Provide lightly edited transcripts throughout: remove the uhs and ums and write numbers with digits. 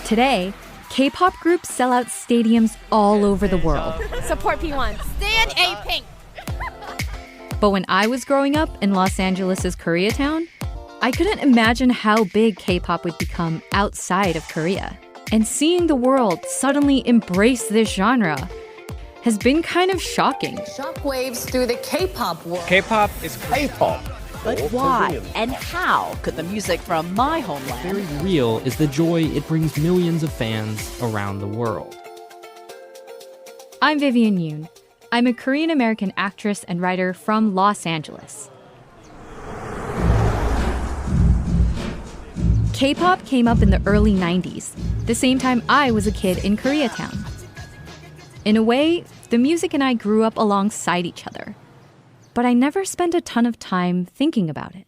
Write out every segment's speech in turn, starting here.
Today, K-pop groups sell out stadiums all over the world. Support P1. Stand A-Pink. But when I was growing up in Los Angeles' Koreatown, I couldn't imagine how big K-pop would become outside of Korea. And seeing the world suddenly embrace this genre has been kind of shocking. Shockwaves through the K-pop world. K-pop is K-pop. But why and how could the music from my homeland... Very real is the joy it brings millions of fans around the world. I'm Vivian Yoon. I'm a Korean-American actress and writer from Los Angeles. K-pop came up in the early 90s, the same time I was a kid in Koreatown. In a way, the music and I grew up alongside each other. But I never spent a ton of time thinking about it.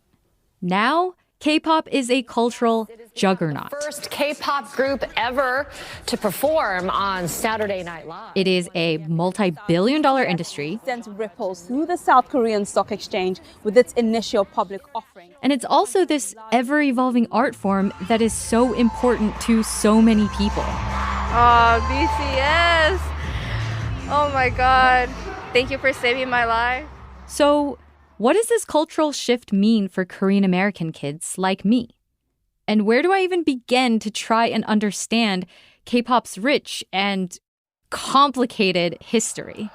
Now, K-pop is a cultural juggernaut. First K-pop group ever to perform on Saturday Night Live. It is a multi-billion-dollar industry. Sends ripples through the South Korean stock exchange with its initial public offering. And it's also this ever-evolving art form that is so important to so many people. BTS. Oh my God. Thank you for saving my life. So, what does this cultural shift mean for Korean American kids like me? And where do I even begin to try and understand K-pop's rich and complicated history?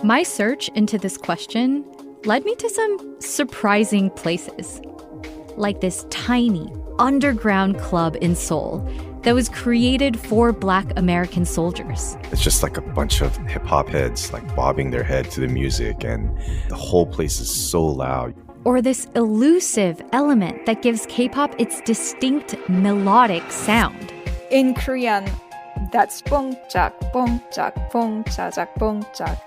My search into this question led me to some surprising places, like this tiny underground club in Seoul that was created for Black American soldiers. It's just like a bunch of hip-hop heads like bobbing their head to the music, and the whole place is so loud. Or this elusive element that gives K-pop its distinct melodic sound. In Korean, that's 뽕짝, 뽕짝, 뽕짜작, 뽕짝.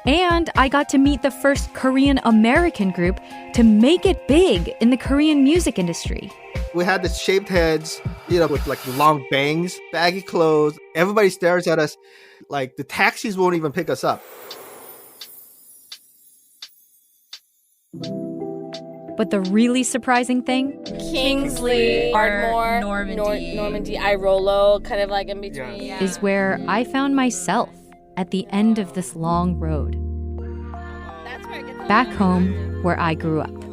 And I got to meet the first Korean American group to make it big in the Korean music industry. We had the shaped heads, with like long bangs, baggy clothes. Everybody stares at us like the taxis won't even pick us up. But the really surprising thing? Kingsley, Ardmore, Normandy, Irolo, kind of like in between. Yeah. Is where I found myself at the end of this long road. Back home where I grew up,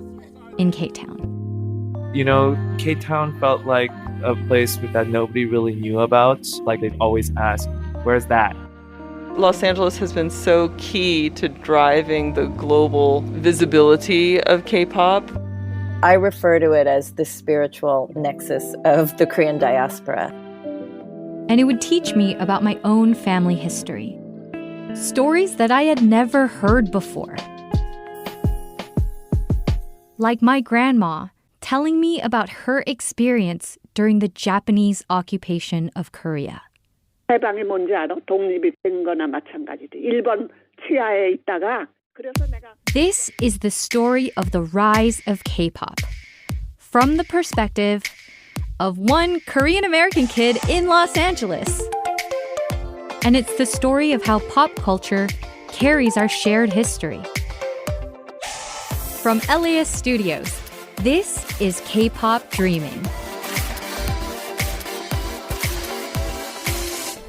in K-Town. K-Town felt like a place that nobody really knew about. Like they'd always ask, where's that? Los Angeles has been so key to driving the global visibility of K-pop. I refer to it as the spiritual nexus of the Korean diaspora. And it would teach me about my own family history. Stories that I had never heard before. Like my grandma telling me about her experience during the Japanese occupation of Korea. 해방이 뭔지 알아? 독립이 된 거나 마찬가지지. 일본 치하에 있다가 This is the story of the rise of K-pop from the perspective of one Korean American kid in Los Angeles. And it's the story of how pop culture carries our shared history. From LAS Studios, this is K-pop Dreaming.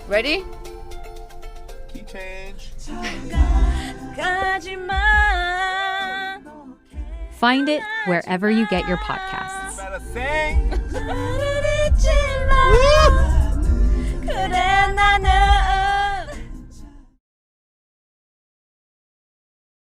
Ready? Key change. Find it wherever you get your podcasts. Better sing.